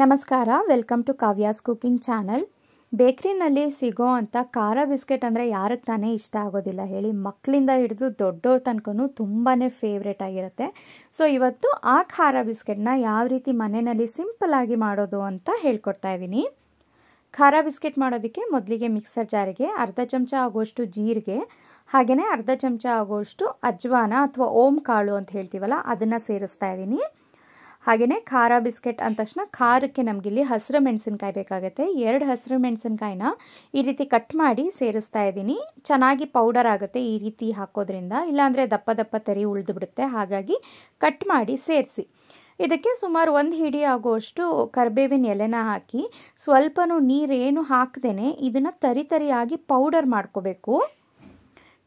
ನಮಸ್ಕಾರ, welcome to Kavya's cooking channel. ಬೇಕ್ರಿನಲ್ಲಿ ಸಿಗೋ ಅಂಥ ಖಾರ ಬಿಸ್ಕೆಟ್ ಅಂದರೆ ಯಾರಿಗೆ ತಾನೇ ಇಷ್ಟ ಆಗೋದಿಲ್ಲ ಹೇಳಿ. ಮಕ್ಕಳಿಂದ ಹಿಡಿದು ದೊಡ್ಡವ್ರ ತನಕನೂ ತುಂಬಾ ಫೇವ್ರೇಟ್ ಆಗಿರುತ್ತೆ. ಸೊ ಇವತ್ತು ಆ ಖಾರ ಬಿಸ್ಕೆಟ್ನ ಯಾವ ರೀತಿ ಮನೆಯಲ್ಲಿ ಸಿಂಪಲ್ಲಾಗಿ ಮಾಡೋದು ಅಂತ ಹೇಳ್ಕೊಡ್ತಾ ಇದ್ದೀನಿ. ಖಾರ ಬಿಸ್ಕೆಟ್ ಮಾಡೋದಕ್ಕೆ ಮೊದಲಿಗೆ ಮಿಕ್ಸರ್ ಜಾರಿಗೆ ಅರ್ಧ ಚಮಚ ಆಗೋಷ್ಟು ಜೀರಿಗೆ, ಹಾಗೆಯೇ ಅರ್ಧ ಚಮಚ ಆಗೋಷ್ಟು ಅಜ್ವಾನ ಅಥವಾ ಓಂ ಕಾಳು ಅಂತ ಹೇಳ್ತೀವಲ್ಲ ಅದನ್ನು ಸೇರಿಸ್ತಾ ಇದ್ದೀನಿ. ಹಾಗೆಯೇ ಖಾರ ಬಿಸ್ಕೆಟ್ ಅಂದ ತಕ್ಷಣ ಖಾರಕ್ಕೆ ನಮಗಿಲ್ಲಿ ಹಸಿರು ಮೆಣಸಿನ್ಕಾಯಿ ಬೇಕಾಗುತ್ತೆ. 2 ಹಸಿರು ಮೆಣಸಿನ್ಕಾಯಿನ ಈ ರೀತಿ ಕಟ್ ಮಾಡಿ ಸೇರಿಸ್ತಾ ಇದ್ದೀನಿ. ಚೆನ್ನಾಗಿ ಪೌಡರ್ ಆಗುತ್ತೆ ಈ ರೀತಿ ಹಾಕೋದ್ರಿಂದ, ಇಲ್ಲಾಂದರೆ ದಪ್ಪ ದಪ್ಪ ತರಿ ಉಳಿದು ಬಿಡುತ್ತೆ. ಹಾಗಾಗಿ ಕಟ್ ಮಾಡಿ ಸೇರಿಸಿ. ಇದಕ್ಕೆ ಸುಮಾರು 1 ಹಿಡಿ ಆಗುವಷ್ಟು ಕರಿಬೇವಿನ ಎಲೆನ ಹಾಕಿ ಸ್ವಲ್ಪನೂ ನೀರೇನು ಹಾಕದೇನೆ ಇದನ್ನು ತರಿಯಾಗಿ ಪೌಡರ್ ಮಾಡ್ಕೋಬೇಕು.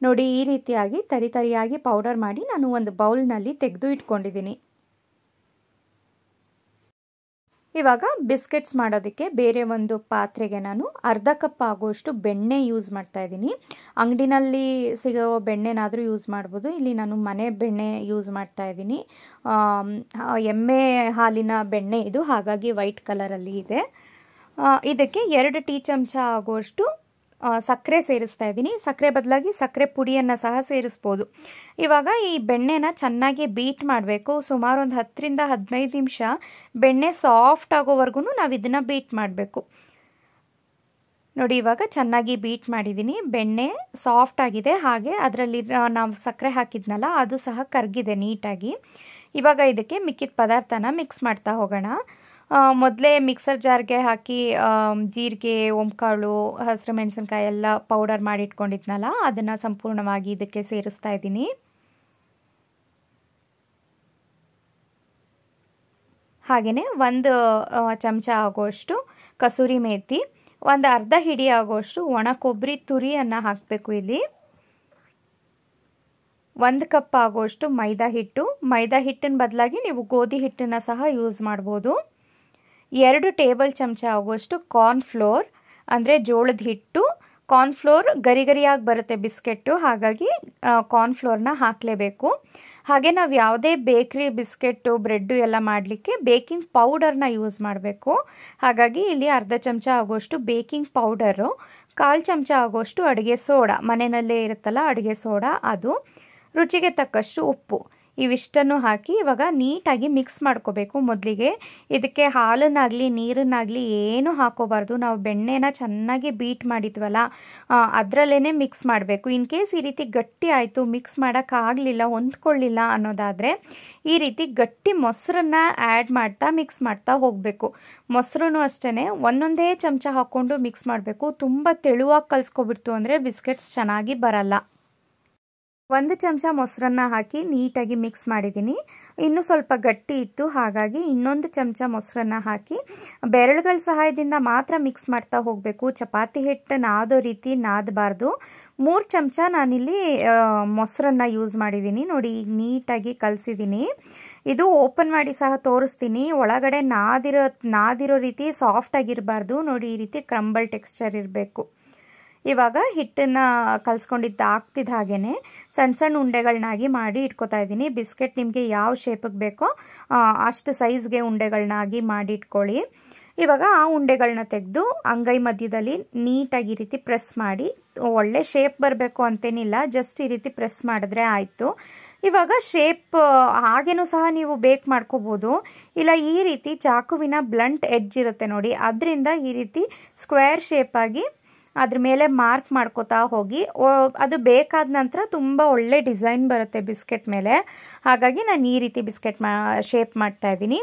ನೋಡಿ, ಈ ರೀತಿಯಾಗಿ ತರಿಯಾಗಿ ಪೌಡರ್ ಮಾಡಿ ನಾನು ಒಂದು ಬೌಲ್ನಲ್ಲಿ ತೆಗೆದು ಇಟ್ಕೊಂಡಿದ್ದೀನಿ. ಇವಾಗ ಬಿಸ್ಕೆಟ್ಸ್ ಮಾಡೋದಕ್ಕೆ ಬೇರೆ ಒಂದು ಪಾತ್ರೆಗೆ ನಾನು ಅರ್ಧ ಕಪ್ ಆಗುವಷ್ಟು ಬೆಣ್ಣೆ ಯೂಸ್ ಮಾಡ್ತಾ ಇದ್ದೀನಿ. ಅಂಗಡಿನಲ್ಲಿ ಸಿಗೋ ಬೆಣ್ಣೆನಾದರೂ ಯೂಸ್ ಮಾಡ್ಬೋದು. ಇಲ್ಲಿ ನಾನು ಮನೆ ಬೆಣ್ಣೆ ಯೂಸ್ ಮಾಡ್ತಾ ಇದ್ದೀನಿ. ಎಮ್ಮೆ ಹಾಲಿನ ಬೆಣ್ಣೆ ಇದು, ಹಾಗಾಗಿ ವೈಟ್ ಕಲರಲ್ಲಿ ಇದೆ. ಇದಕ್ಕೆ 2 ಟೀ ಚಮಚ ಆಗುವಷ್ಟು ಸಕ್ಕರೆ ಸೇರಿಸ್ತಾ ಇದ್ದೀನಿ. ಸಕ್ಕರೆ ಬದಲಾಗಿ ಸಕ್ಕರೆ ಪುಡಿಯನ್ನು ಸಹ ಸೇರಿಸ್ಬೋದು. ಇವಾಗ ಈ ಬೆಣ್ಣೆನ ಚೆನ್ನಾಗಿ ಬೀಟ್ ಮಾಡಬೇಕು. ಸುಮಾರು ಒಂದು 10 ರಿಂದ 15 ನಿಮಿಷ ಬೆಣ್ಣೆ ಸಾಫ್ಟ್ ಆಗೋವರೆಗೂ ನಾವು ಇದನ್ನು ಬೀಟ್ ಮಾಡಬೇಕು. ನೋಡಿ, ಇವಾಗ ಚೆನ್ನಾಗಿ ಬೀಟ್ ಮಾಡಿದ್ದೀನಿ. ಬೆಣ್ಣೆ ಸಾಫ್ಟ್ ಆಗಿದೆ, ಹಾಗೆ ಅದರಲ್ಲಿ ನಾವು ಸಕ್ಕರೆ ಹಾಕಿದ್ನಲ್ಲ ಅದು ಸಹ ಕರಗಿದೆ ನೀಟಾಗಿ. ಇವಾಗ ಇದಕ್ಕೆ ಮಿಕ್ಕಿದ ಪದಾರ್ಥನ ಮಿಕ್ಸ್ ಮಾಡ್ತಾ ಹೋಗೋಣ. ಮೊದಲೇ ಮಿಕ್ಸರ್ ಜಾರ್ಗೆ ಹಾಕಿ ಜೀರಿಗೆ, ಓಂಕಾಳು, ಹಸಿರು ಮೆಣಸಿನ್ಕಾಯಿ ಎಲ್ಲ ಪೌಡರ್ ಮಾಡಿ ಇಟ್ಕೊಂಡಿದ್ನಲ್ಲ ಅದನ್ನು ಸಂಪೂರ್ಣವಾಗಿ ಇದಕ್ಕೆ ಸೇರಿಸ್ತಾ ಇದ್ದೀನಿ. ಹಾಗೆಯೇ 1 ಚಮಚ ಆಗುವಷ್ಟು ಕಸೂರಿ ಮೇಥಿ, ಒಂದು ಅರ್ಧ ಹಿಡಿ ಆಗುವಷ್ಟು ಒಣ ಕೊಬ್ಬರಿ ತುರಿಯನ್ನು ಹಾಕಬೇಕು. ಇಲ್ಲಿ 1 ಕಪ್ ಆಗುವಷ್ಟು ಮೈದಾ ಹಿಟ್ಟು. ಮೈದಾ ಹಿಟ್ಟಿನ ಬದಲಾಗಿ ನೀವು ಗೋಧಿ ಹಿಟ್ಟನ್ನು ಸಹ ಯೂಸ್ ಮಾಡ್ಬೋದು. 2 ಟೇಬಲ್ ಚಮಚ ಆಗುವಷ್ಟು ಕಾರ್ನ್ಫ್ಲೋರ್ ಅಂದರೆ ಜೋಳದ ಹಿಟ್ಟು. ಕಾರ್ನ್ಫ್ಲೋರ್ ಗರಿ ಗರಿಯಾಗಿ ಬರುತ್ತೆ ಬಿಸ್ಕೆಟ್ಟು, ಹಾಗಾಗಿ ಕಾರ್ನ್ಫ್ಲೋರ್ನ ಹಾಕಲೇಬೇಕು. ಹಾಗೆ ನಾವು ಯಾವುದೇ ಬೇಕ್ರಿ ಬಿಸ್ಕೆಟ್ಟು, ಬ್ರೆಡ್ಡು ಎಲ್ಲ ಮಾಡಲಿಕ್ಕೆ ಬೇಕಿಂಗ್ ಪೌಡರ್ನ ಯೂಸ್ ಮಾಡಬೇಕು. ಹಾಗಾಗಿ ಇಲ್ಲಿ ಅರ್ಧ ಚಮಚ ಆಗುವಷ್ಟು ಬೇಕಿಂಗ್ ಪೌಡರು, 1/4 ಚಮಚ ಆಗುವಷ್ಟು ಅಡುಗೆ ಸೋಡಾ, ಮನೆಯಲ್ಲೇ ಇರುತ್ತಲ್ಲ ಅಡುಗೆ ಸೋಡಾ ಅದು, ರುಚಿಗೆ ತಕ್ಕಷ್ಟು ಉಪ್ಪು, ಇವಿಷ್ಟನ್ನು ಹಾಕಿ ಇವಾಗ ನೀಟಾಗಿ ಮಿಕ್ಸ್ ಮಾಡ್ಕೋಬೇಕು. ಮೊದಲಿಗೆ ಇದಕ್ಕೆ ಹಾಲನ್ನಾಗಲಿ ನೀರನ್ನಾಗಲಿ ಏನೂ ಹಾಕೋಬಾರ್ದು. ನಾವು ಬೆಣ್ಣೆನ ಚೆನ್ನಾಗಿ ಬೀಟ್ ಮಾಡಿದ್ವಲ್ಲ ಅದರಲ್ಲೇ ಮಿಕ್ಸ್ ಮಾಡಬೇಕು. ಇನ್ ಕೇಸ್ ಈ ರೀತಿ ಗಟ್ಟಿ ಆಯಿತು, ಮಿಕ್ಸ್ ಮಾಡೋಕ್ಕಾಗಲಿಲ್ಲ, ಹೊಂದ್ಕೊಳ್ಳಿಲ್ಲ ಅನ್ನೋದಾದರೆ ಈ ರೀತಿ ಗಟ್ಟಿ ಮೊಸರನ್ನ ಆ್ಯಡ್ ಮಾಡ್ತಾ ಮಿಕ್ಸ್ ಮಾಡ್ತಾ ಹೋಗಬೇಕು. ಮೊಸರು ಅಷ್ಟೇ ಒಂದೊಂದೇ ಚಮಚ ಹಾಕ್ಕೊಂಡು ಮಿಕ್ಸ್ ಮಾಡಬೇಕು. ತುಂಬ ತೆಳುವಾಗಿ ಕಲಿಸ್ಕೊಬಿಡ್ತು ಅಂದರೆ ಬಿಸ್ಕೆಟ್ಸ್ ಚೆನ್ನಾಗಿ ಬರಲ್ಲ. 1 ಚಮಚ ಮೊಸರನ್ನ ಹಾಕಿ ನೀಟಾಗಿ ಮಿಕ್ಸ್ ಮಾಡಿದ್ದೀನಿ. ಇನ್ನೂ ಸ್ವಲ್ಪ ಗಟ್ಟಿ ಇತ್ತು, ಹಾಗಾಗಿ ಇನ್ನೊಂದು ಚಮಚ ಮೊಸರನ್ನ ಹಾಕಿ ಬೆರಳುಗಳ ಸಹಾಯದಿಂದ ಮಾತ್ರ ಮಿಕ್ಸ್ ಮಾಡ್ತಾ ಹೋಗಬೇಕು. ಚಪಾತಿ ಹಿಟ್ಟು ನಾದೋ ರೀತಿ ನಾದಬಾರ್ದು. 3 ಚಮಚ ನಾನಿಲ್ಲಿ ಮೊಸರನ್ನ ಯೂಸ್ ಮಾಡಿದ್ದೀನಿ. ನೋಡಿ, ಈಗ ನೀಟಾಗಿ ಕಲಸಿದ್ದೀನಿ. ಇದು ಓಪನ್ ಮಾಡಿ ಸಹ ತೋರಿಸ್ತೀನಿ. ಒಳಗಡೆ ನಾದಿರೋ ರೀತಿ ಸಾಫ್ಟ್ ಆಗಿರಬಾರ್ದು. ನೋಡಿ, ಈ ರೀತಿ ಕ್ರಂಬಲ್ ಟೆಕ್ಸ್ಚರ್ ಇರಬೇಕು. ಇವಾಗ ಹಿಟ್ಟನ್ನು ಕಲಿಸ್ಕೊಂಡಿದ್ದು ಹಾಕ್ತಿದ್ದ ಹಾಗೇ ಸಣ್ಣ ಉಂಡೆಗಳನ್ನಾಗಿ ಮಾಡಿ ಇಟ್ಕೋತಾ ಇದ್ದೀನಿ. ಬಿಸ್ಕೆಟ್ ನಿಮಗೆ ಯಾವ ಶೇಪಿಗೆ ಬೇಕೋ ಅಷ್ಟು ಸೈಜ್ಗೆ ಉಂಡೆಗಳನ್ನಾಗಿ ಮಾಡಿ ಇಟ್ಕೊಳ್ಳಿ. ಇವಾಗ ಆ ಉಂಡೆಗಳನ್ನ ತೆಗೆದು ಅಂಗೈ ಮಧ್ಯದಲ್ಲಿ ನೀಟಾಗಿ ಈ ರೀತಿ ಪ್ರೆಸ್ ಮಾಡಿ, ಒಳ್ಳೆ ಶೇಪ್ ಬರಬೇಕು ಅಂತೇನಿಲ್ಲ, ಜಸ್ಟ್ ಈ ರೀತಿ ಪ್ರೆಸ್ ಮಾಡಿದ್ರೆ ಆಯಿತು. ಇವಾಗ ಶೇಪ್ ಹಾಗೇನೂ ಸಹ ನೀವು ಬೇಕ್ ಮಾಡ್ಕೋಬೋದು. ಇಲ್ಲ ಈ ರೀತಿ ಚಾಕುವಿನ ಬ್ಲಂಟ್ ಎಡ್ಜ್ ಇರುತ್ತೆ ನೋಡಿ, ಅದರಿಂದ ಈ ರೀತಿ ಸ್ಕ್ವೇರ್ ಶೇಪಾಗಿ ಅದ್ರ ಮೇಲೆ ಮಾರ್ಕ್ ಮಾಡ್ಕೋತಾ ಹೋಗಿ, ಅದು ಬೇಕಾದ ನಂತರ ತುಂಬ ಒಳ್ಳೆ ಡಿಸೈನ್ ಬರುತ್ತೆ ಬಿಸ್ಕೆಟ್ ಮೇಲೆ. ಹಾಗಾಗಿ ನಾನು ಈ ರೀತಿ ಬಿಸ್ಕೆಟ್ ಶೇಪ್ ಮಾಡ್ತಾ ಇದ್ದೀನಿ.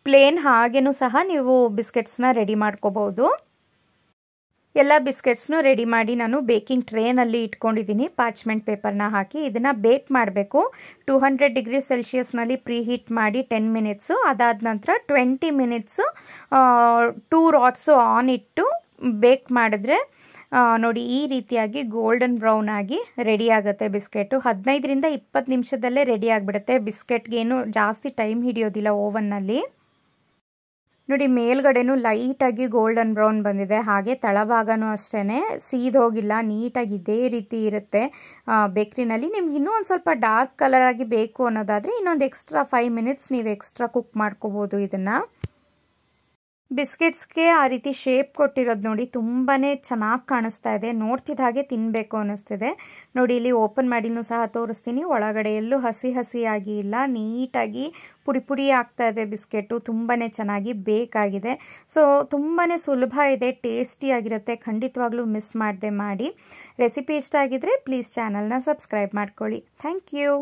ಪ್ಲೇನ್ ಹಾಗೇನೂ ಸಹ ನೀವು ಬಿಸ್ಕೆಟ್ಸ್ನ ರೆಡಿ ಮಾಡ್ಕೋಬಹುದು. ಎಲ್ಲ ಬಿಸ್ಕೆಟ್ಸ್ನು ರೆಡಿ ಮಾಡಿ ನಾನು ಬೇಕಿಂಗ್ ಟ್ರೇನಲ್ಲಿ ಇಟ್ಕೊಂಡಿದ್ದೀನಿ. ಪಾರ್ಚ್ಮೆಂಟ್ ಪೇಪರ್ನ ಹಾಕಿ ಇದನ್ನು ಬೇಕ್ ಮಾಡಬೇಕು. 200 ಡಿಗ್ರಿ ಸೆಲ್ಸಿಯಸ್ನಲ್ಲಿ ಪ್ರೀ ಹೀಟ್ ಮಾಡಿ 10 ಮಿನಿಟ್ಸು. ಅದಾದ ನಂತರ 20 ಮಿನಿಟ್ಸು 2 ರಾಡ್ಸು ಆನ್ ಇಟ್ಟು ಬೇಕ್ ಮಾಡಿದ್ರೆ ನೋಡಿ ಈ ರೀತಿಯಾಗಿ ಗೋಲ್ಡನ್ ಬ್ರೌನ್ ಆಗಿ ರೆಡಿ ಆಗುತ್ತೆ ಬಿಸ್ಕೆಟು. 15 ರಿಂದ 20 ನಿಮಿಷದಲ್ಲೇ ರೆಡಿ ಆಗಿಬಿಡುತ್ತೆ. ಬಿಸ್ಕೆಟ್ಗೇನು ಜಾಸ್ತಿ ಟೈಮ್ ಹಿಡಿಯೋದಿಲ್ಲ ಓವನ್ನಲ್ಲಿ. ನೋಡಿ, ಮೇಲ್ಗಡೆನೂ ಲೈಟಾಗಿ ಗೋಲ್ಡನ್ ಬ್ರೌನ್ ಬಂದಿದೆ, ಹಾಗೆ ತಳಭಾಗನೂ ಅಷ್ಟೇ ಸೀದೋಗಿಲ್ಲ, ನೀಟಾಗಿ ಇದೇ ರೀತಿ ಇರುತ್ತೆ ಬೇಕ್ರಿನಲ್ಲಿ. ನಿಮ್ಗೆ ಇನ್ನೂ ಒಂದು ಸ್ವಲ್ಪ ಡಾರ್ಕ್ ಕಲರ್ ಆಗಿ ಬೇಕು ಅನ್ನೋದಾದರೆ ಇನ್ನೊಂದು ಎಕ್ಸ್ಟ್ರಾ 5 ಮಿನಿಟ್ಸ್ ನೀವು ಎಕ್ಸ್ಟ್ರಾ ಕುಕ್ ಮಾಡ್ಕೋಬೋದು ಇದನ್ನು. ಬಿಸ್ಕೆಟ್ಸ್ಗೆ ಆ ರೀತಿ ಶೇಪ್ ಕೊಟ್ಟಿರೋದು ನೋಡಿ ತುಂಬಾ ಚೆನ್ನಾಗಿ ಕಾಣಿಸ್ತಾ ಇದೆ. ನೋಡ್ತಿದ್ದ ಹಾಗೆ ತಿನ್ನಬೇಕು ಅನ್ನಿಸ್ತಿದೆ. ನೋಡಿ ಇಲ್ಲಿ ಓಪನ್ ಮಾಡಿನೂ ಸಹ ತೋರಿಸ್ತೀನಿ. ಒಳಗಡೆ ಎಲ್ಲೂ ಹಸಿಯಾಗಿ ಇಲ್ಲ, ನೀಟಾಗಿ ಪುಡಿ ಆಗ್ತಾ ಇದೆ ಬಿಸ್ಕೆಟು. ತುಂಬಾ ಚೆನ್ನಾಗಿ ಬೇಕಾಗಿದೆ. ಸೊ ತುಂಬಾ ಸುಲಭ ಇದೆ, ಟೇಸ್ಟಿಯಾಗಿರುತ್ತೆ. ಖಂಡಿತವಾಗ್ಲೂ ಮಿಸ್ ಮಾಡದೆ ಮಾಡಿ. ರೆಸಿಪಿ ಇಷ್ಟ ಆಗಿದ್ರೆ ಪ್ಲೀಸ್ ಚಾನಲ್ನ ಸಬ್ಸ್ಕ್ರೈಬ್ ಮಾಡ್ಕೊಳ್ಳಿ. Thank you.